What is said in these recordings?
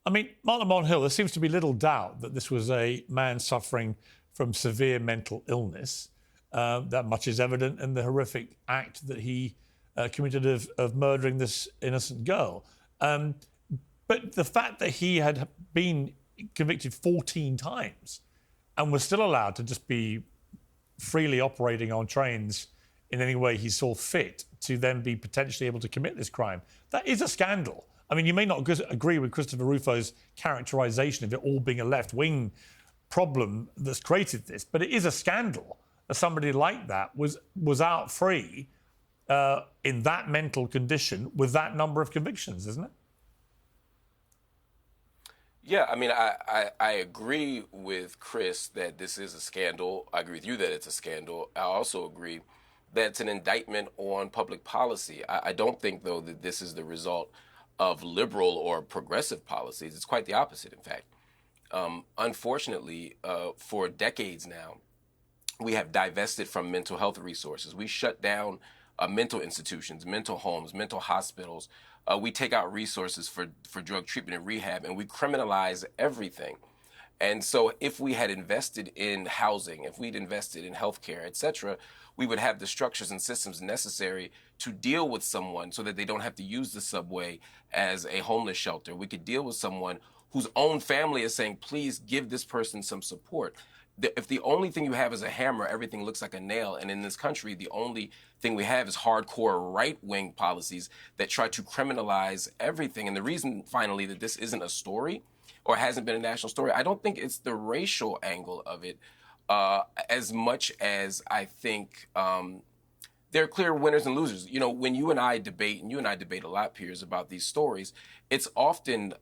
I mean, Martin Monhill, there seems to be little doubt that this was a man suffering from severe mental illness. That much is evident in the horrific act that he committed of murdering this innocent girl. But the fact that he had been convicted 14 times and was still allowed to just be freely operating on trains in any way he saw fit to then be potentially able to commit this crime, that is a scandal. I mean, you may not agree with Christopher Rufo's characterisation of it all being a left-wing problem that's created this, but it is a scandal that somebody like that was out free in that mental condition with that number of convictions, isn't it? Yeah, I mean, I agree with Chris that this is a scandal. I agree with you that it's a scandal. I also agree that it's an indictment on public policy. I don't think, though, that this is the result of liberal or progressive policies. It's quite the opposite, in fact. Unfortunately, for decades now, we have divested from mental health resources. We shut down mental institutions, mental homes, mental hospitals. We take out resources for drug treatment and rehab, and we criminalize everything. And so if we had invested in housing, if we'd invested in healthcare, et cetera, we would have the structures and systems necessary to deal with someone so that they don't have to use the subway as a homeless shelter. We could deal with someone whose own family is saying, please give this person some support. If the only thing you have is a hammer, everything looks like a nail. And in this country, the only thing we have is hardcore right-wing policies that try to criminalize everything. And the reason, finally, that this isn't a story or hasn't been a national story, I don't think it's the racial angle of it as much as I think there are clear winners and losers. You know, when you and I debate, and you and I debate a lot, Piers, about these stories, it's often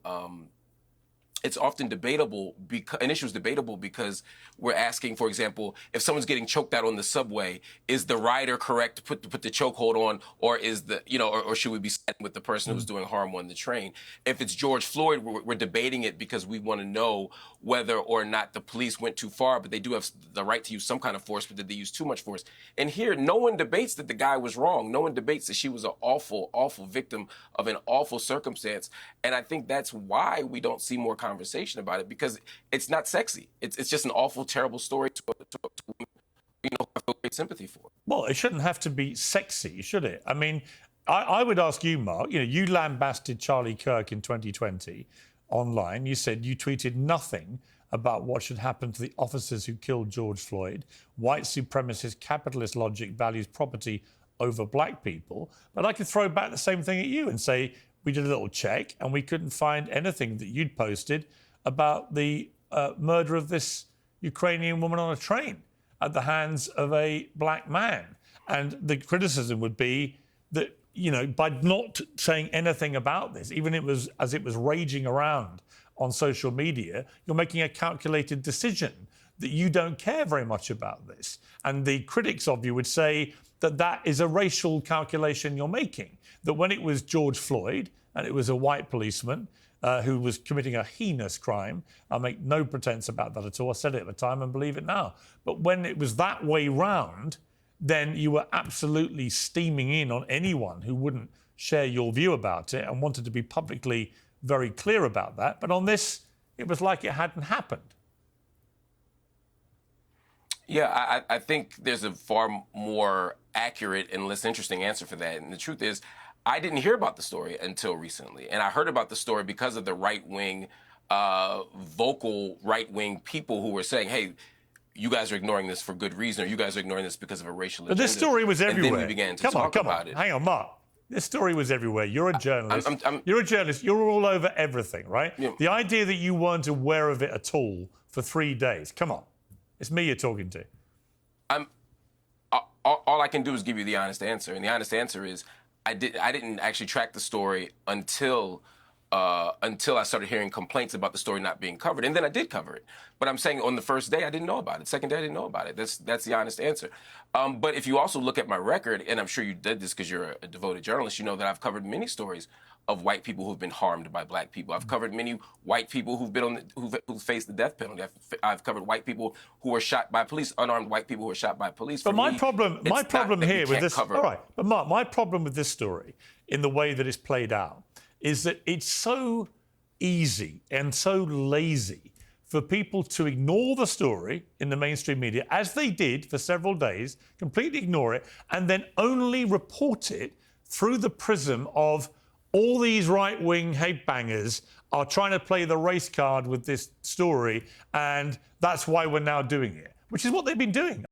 debatable, an issue is debatable because we're asking, for example, if someone's getting choked out on the subway, is the rider correct to put the chokehold on, or is or should we be siding with the person who's doing harm on the train? If it's George Floyd, we're debating it because we want to know whether or not the police went too far, but they do have the right to use some kind of force, but did they use too much force? And here, no one debates that the guy was wrong. No one debates that she was an awful, awful victim of an awful circumstance. And I think that's why we don't see more conversation about it, because it's not sexy. It's just an awful, terrible story to I feel great sympathy for. Well, it shouldn't have to be sexy, should it? I mean, I would ask you, Mark, you lambasted Charlie Kirk in 2020 online. You said you tweeted nothing about what should happen to the officers who killed George Floyd. White supremacist capitalist logic values property over black people. But I could throw back the same thing at you and say, we did a little check and we couldn't find anything that you'd posted about the murder of this Ukrainian woman on a train at the hands of a black man. And the criticism would be that, by not saying anything about this, even as it was raging around on social media, you're making a calculated decision that you don't care very much about this. And the critics of you would say that that is a racial calculation you're making, that when it was George Floyd and it was a white policeman who was committing a heinous crime, I make no pretense about that at all. I said it at the time and believe it now. But when it was that way round, then you were absolutely steaming in on anyone who wouldn't share your view about it and wanted to be publicly very clear about that. But on this, it was like it hadn't happened. Yeah, I think there's a far more accurate and less interesting answer for that. And the truth is, I didn't hear about the story until recently. And I heard about the story because of the right-wing, vocal right-wing people who were saying, hey, you guys are ignoring this for good reason, or you guys are ignoring this because of a racial agenda. But this story was everywhere. And then we began to talk about it. Hang on, Mark. This story was everywhere. You're a journalist. You're a journalist. You're all over everything, right? Yeah. The idea that you weren't aware of it at all for 3 days. Come on. It's me you're talking to. All I can do is give you the honest answer. And the honest answer is I didn't actually track the story until I started hearing complaints about the story not being covered. And then I did cover it. But I'm saying on the first day, I didn't know about it. Second day, I didn't know about it. That's the honest answer. But if you also look at my record, and I'm sure you did this because you're a devoted journalist, you know that I've covered many stories of white people who've been harmed by black people. I've covered many white people who've faced the death penalty. I've covered white people who were shot by police, unarmed white people who were shot by police. But my problem here with this, all right, but Mark, my problem with this story, in the way that it's played out, is that it's so easy and so lazy for people to ignore the story in the mainstream media, as they did for several days, completely ignore it, and then only report it through the prism of all these right-wing headbangers are trying to play the race card with this story, and that's why we're now doing it, which is what they've been doing.